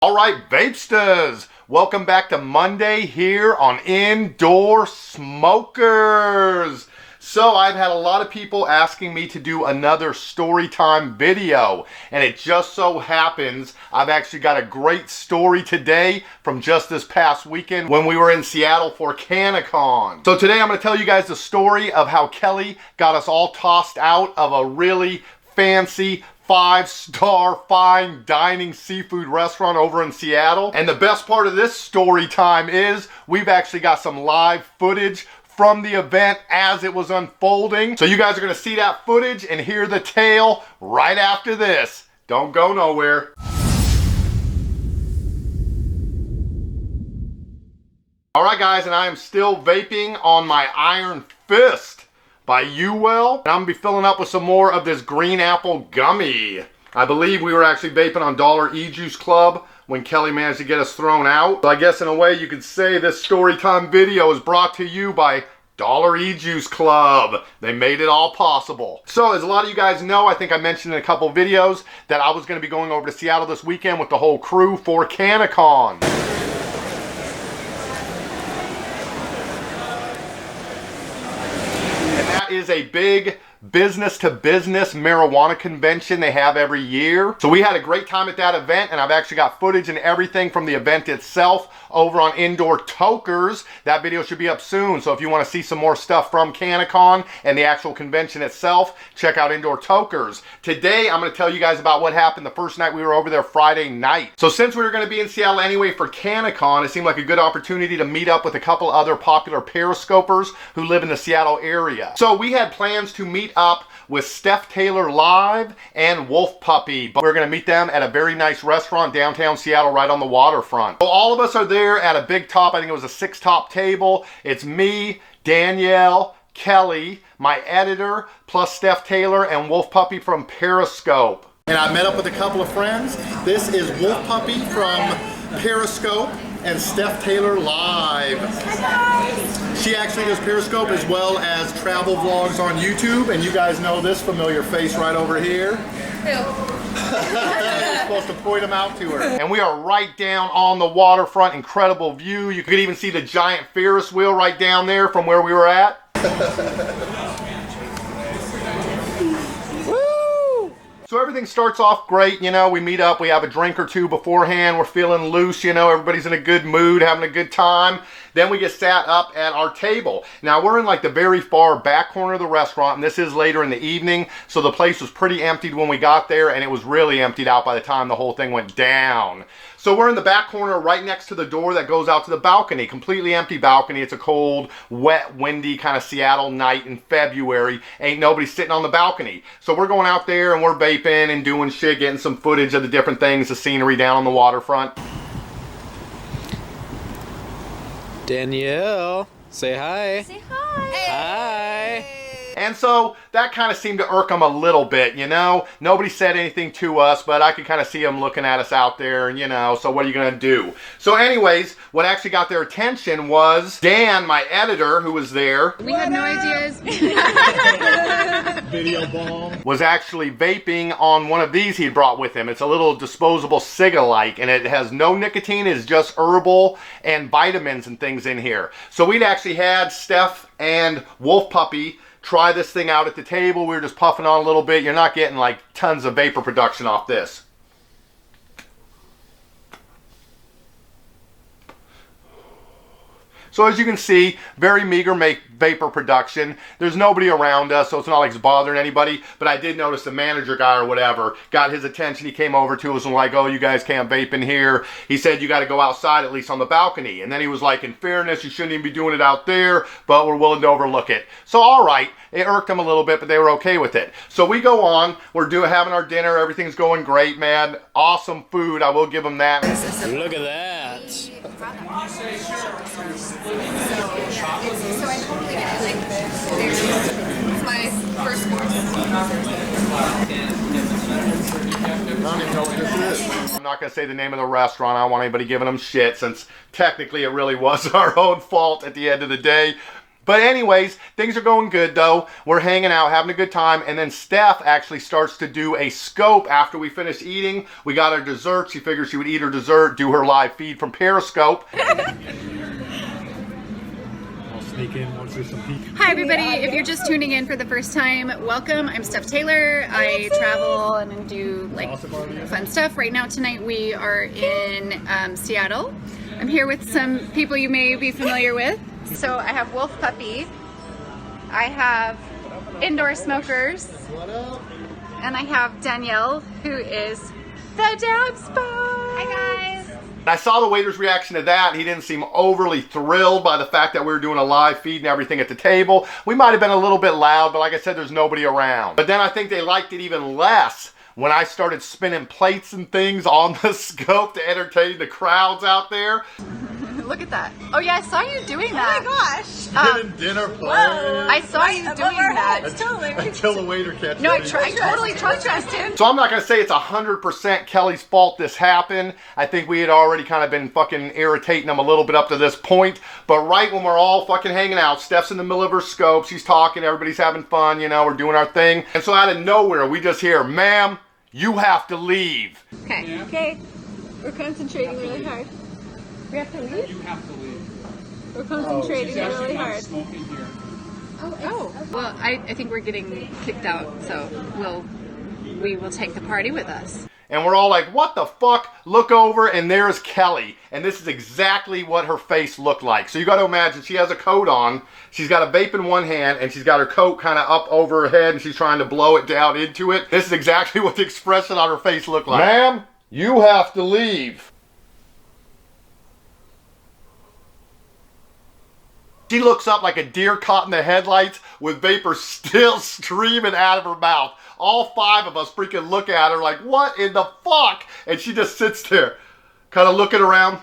All right, Vapesters, welcome back to Monday here on Indoor Smokers. So I've had a lot of people asking me to do another story time video, and it just so happens I've actually got a great story today from just this past weekend when we were in Seattle for CannaCon. So today I'm going to tell you guys the story of how Kelly got us all tossed out of a really fancy 5-star fine dining seafood restaurant over in Seattle. And the best part of this story time is we've actually got some live footage from the event as it was unfolding. So you guys are gonna see that footage and hear the tale right after this. Don't go nowhere. All right guys, and I am still vaping on my Iron Fist by Uwell. And I'm gonna be filling up with some more of this green apple gummy. I believe we were actually vaping on Dollar E-Juice Club when Kelly managed to get us thrown out. So I guess in a way you could say this storytime video is brought to you by Dollar E-Juice Club. They made it all possible. So as a lot of you guys know, I think I mentioned in a couple videos that I was gonna be going over to Seattle this weekend with the whole crew for CannaCon. Is a big business-to-business marijuana convention they have every year. So we had a great time at that event, and I've actually got footage and everything from the event itself over on IndoorSmokers. That video should be up soon, so if you want to see some more stuff from CannaCon and the actual convention itself, check out IndoorSmokers. Today, I'm going to tell you guys about what happened the first night we were over there Friday night. So since we were going to be in Seattle anyway for CannaCon, it seemed like a good opportunity to meet up with a couple other popular periscopers who live in the Seattle area. So we had plans to meet up with Steph Taylor Live and Wolf Puppy, but we're going to meet them at a very nice restaurant downtown Seattle right on the waterfront. So all of us are there at a big top. I think it was a 6-top table. It's me, Danielle, Kelly, my editor, plus Steph Taylor and Wolf Puppy from Periscope. And I met up with a couple of friends. This is Wolf Puppy from Periscope and Steph Taylor Live. She actually does Periscope as well as travel vlogs on YouTube, and you guys know this familiar face right over here. You're supposed to point them out to her. And we are right down on the waterfront, incredible view. You could even see the giant Ferris wheel right down there from where we were at. So everything starts off great, you know, we meet up, we have a drink or two beforehand, we're feeling loose, you know, everybody's in a good mood, having a good time. Then we get sat up at our table. Now we're in like the very far back corner of the restaurant, and this is later in the evening, so the place was pretty emptied when we got there, and it was really emptied out by the time the whole thing went down. So we're in the back corner right next to the door that goes out to the balcony, completely empty balcony. It's a cold, wet, windy kind of Seattle night in February. Ain't nobody sitting on the balcony. So we're going out there and we're vaping and doing shit, getting some footage of the different things, the scenery down on the waterfront. Danielle, say hi. Say hi. Hi. And so that kind of seemed to irk them a little bit, you know. Nobody said anything to us, but I could kind of see them looking at us out there, and you know, so what are you going to do? So anyways, what actually got their attention was Dan, my editor, who was there. We had no ideas. Video bomb. Was actually vaping on one of these he had brought with him. It's a little disposable ciga-like, and it has no nicotine. It's just herbal and vitamins and things in here. So we'd actually had Steph and Wolf Puppy try this thing out at the table. We were just puffing on a little bit. You're not getting like tons of vapor production off this. So as you can see, very meager vapor production. There's nobody around us, so it's not like it's bothering anybody, but I did notice the manager guy or whatever got his attention. He came over to us and like, oh, you guys can't vape in here. He said, you got to go outside, at least on the balcony. And then he was like, in fairness, you shouldn't even be doing it out there, but we're willing to overlook it. So all right, it irked them a little bit, but they were okay with it. So we go on, we're having our dinner, everything's going great, man. Awesome food, I will give them that. Look at that. So I totally get it. Like, it's my first course. I don't even know what this is. I'm not going to say the name of the restaurant. I don't want anybody giving them shit, since technically it really was our own fault at the end of the day. But anyways, things are going good though. We're hanging out, having a good time, and then Steph actually starts to do a scope after we finish eating. We got our dessert. She figured she would eat her dessert, do her live feed from Periscope. Hi everybody, if you're just tuning in for the first time, welcome. I'm Steph Taylor. I travel and do like fun stuff. Right now tonight we are in Seattle. I'm here with some people you may be familiar with. So I have Wolf Puppy, I have IndoorSmokers, and I have Danielle, who is the Dab Spot. Hi guys. I saw the waiter's reaction to that. He didn't seem overly thrilled by the fact that we were doing a live feed and everything at the table. We might have been a little bit loud, but like I said, there's nobody around. But then I think they liked it even less when I started spinning plates and things on the scope to entertain the crowds out there. Look at that. Oh yeah, I saw you doing that. Oh my gosh. Getting dinner plans. I saw you doing that. Totally. Until the waiter catches No, I me. totally trust him. So I'm not going to say it's 100% Kelly's fault this happened. I think we had already kind of been fucking irritating them a little bit up to this point. But right when we're all fucking hanging out, Steph's in the middle of her scope. She's talking. Everybody's having fun. You know, we're doing our thing. And so out of nowhere, we just hear, ma'am, you have to leave. Okay. Okay. We're concentrating really hard. We have to leave? You have to leave. We're concentrating really hard. Smoking here. Oh. Well, I think we're getting kicked out, so we will take the party with us. And we're all like, what the fuck? Look over, and there's Kelly. And this is exactly what her face looked like. So you got to imagine, she has a coat on. She's got a vape in one hand, and she's got her coat kind of up over her head, and she's trying to blow it down into it. This is exactly what the expression on her face looked like. Ma'am, you have to leave. She looks up like a deer caught in the headlights with vapor still streaming out of her mouth. All 5 of us freaking look at her like, what in the fuck? And she just sits there, kind of looking around.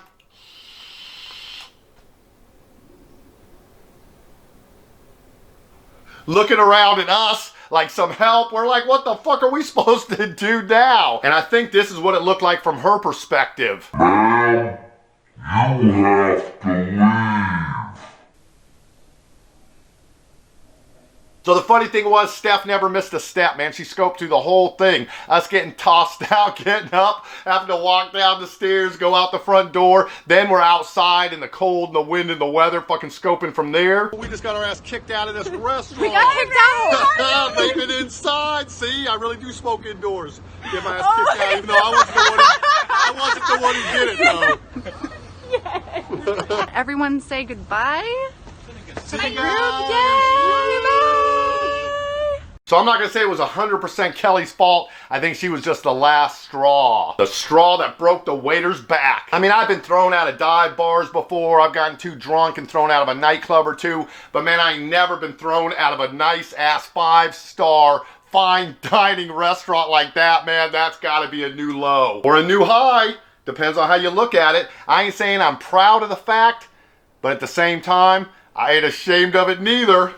Looking around at us like some help. We're like, what the fuck are we supposed to do now? And I think this is what it looked like from her perspective. Ma'am, you have to leave. So the funny thing was, Steph never missed a step, man. She scoped through the whole thing. Us getting tossed out, getting up, having to walk down the stairs, go out the front door. Then we're outside in the cold and the wind and the weather, fucking scoping from there. We just got our ass kicked out of this restaurant. We got kicked out! Vaping inside. See, I really do smoke indoors. Get my ass kicked out, even though I wasn't the one who did it, though. Everyone say goodbye to the group. Yay! So I'm not going to say it was 100% Kelly's fault. I think she was just the last straw. The straw that broke the waiter's back. I mean, I've been thrown out of dive bars before. I've gotten too drunk and thrown out of a nightclub or two. But man, I ain't never been thrown out of a nice ass 5-star fine dining restaurant like that, man. That's got to be a new low. Or a new high. Depends on how you look at it. I ain't saying I'm proud of the fact, but at the same time, I ain't ashamed of it neither.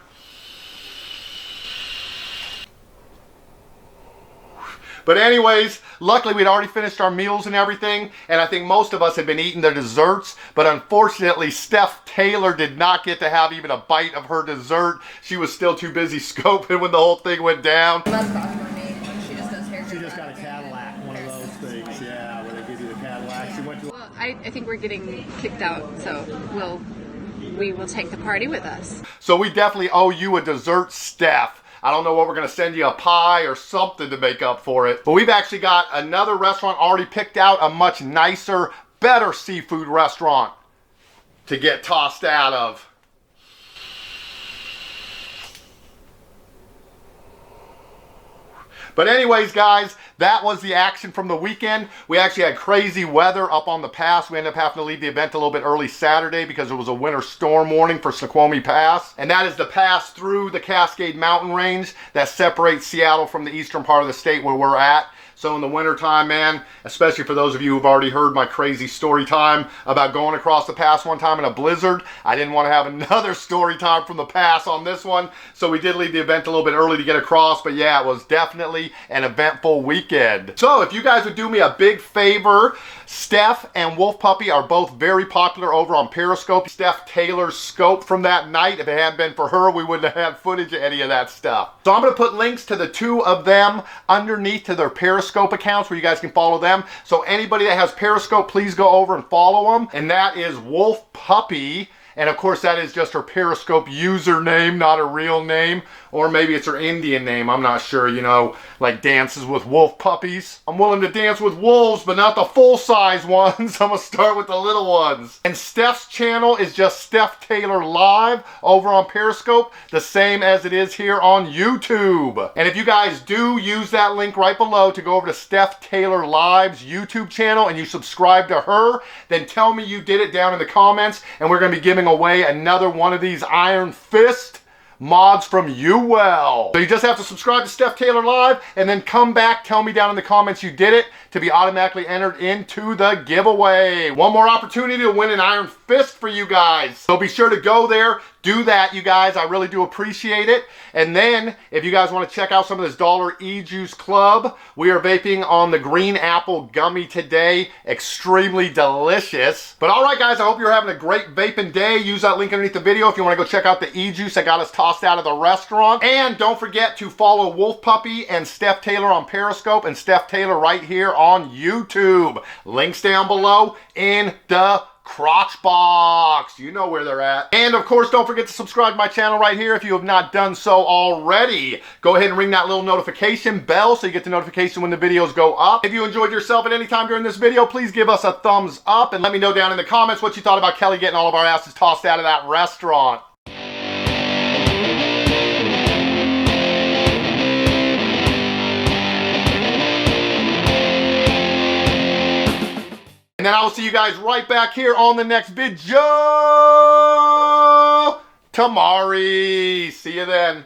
But anyways, luckily we'd already finished our meals and everything, and I think most of us had been eating their desserts, but unfortunately Steph Taylor did not get to have even a bite of her dessert. She was still too busy scoping when the whole thing went down. She just does hair. She just got a Cadillac, one of those things, yeah, where they give you the Cadillac. She went to Well, I think we're getting kicked out, so we will take the party with us. So we definitely owe you a dessert, Steph. I don't know what we're going to send you, a pie or something to make up for it. But we've actually got another restaurant already picked out, a much nicer, better seafood restaurant to get tossed out of. But anyways, guys, that was the action from the weekend. We actually had crazy weather up on the pass. We ended up having to leave the event a little bit early Saturday because it was a winter storm warning for Snoqualmie Pass. And that is the pass through the Cascade Mountain Range that separates Seattle from the eastern part of the state where we're at. So in the wintertime, man, especially for those of you who've already heard my crazy story time about going across the pass one time in a blizzard, I didn't want to have another story time from the pass on this one. So we did leave the event a little bit early to get across, but yeah, it was definitely an eventful weekend. So if you guys would do me a big favor, Steph and Wolf Puppy are both very popular over on Periscope. Steph Taylor's scope from that night, if it hadn't been for her, we wouldn't have had footage of any of that stuff. So I'm going to put links to the two of them underneath to their Periscope accounts where you guys can follow them. So anybody that has Periscope, please go over and follow them. And that is Wolf Puppy. And of course, that is just her Periscope username, not her real name. Or maybe it's her Indian name. I'm not sure, you know, like dances with wolf puppies. I'm willing to dance with wolves, but not the full-size ones. I'm going to start with the little ones. And Steph's channel is just Steph Taylor Live over on Periscope, the same as it is here on YouTube. And if you guys do use that link right below to go over to Steph Taylor Live's YouTube channel and you subscribe to her, then tell me you did it down in the comments, and we're going to be giving away another one of these Iron Fist mods from UL. So you just have to subscribe to Steph Taylor Live and then come back, tell me down in the comments you did it to be automatically entered into the giveaway. One more opportunity to win an Iron Fist for you guys. So be sure to go there, do that, you guys. I really do appreciate it. And then, if you guys want to check out some of this Dollar E-Juice Club, we are vaping on the Green Apple Gummy today. Extremely delicious. But all right, guys, I hope you're having a great vaping day. Use that link underneath the video if you want to go check out the E-Juice that got us tossed out of the restaurant. And don't forget to follow Wolf Puppy and Steph Taylor on Periscope and Steph Taylor right here on YouTube. Links down below in the crotch box. You know where they're at. And of course, don't forget to subscribe to my channel right here if you have not done so already. Go ahead and ring that little notification bell so you get the notification when the videos go up. If you enjoyed yourself at any time during this video, please give us a thumbs up and let me know down in the comments what you thought about Kelly getting all of our asses tossed out of that restaurant. And then I will see you guys right back here on the next video tomorrow. See you then.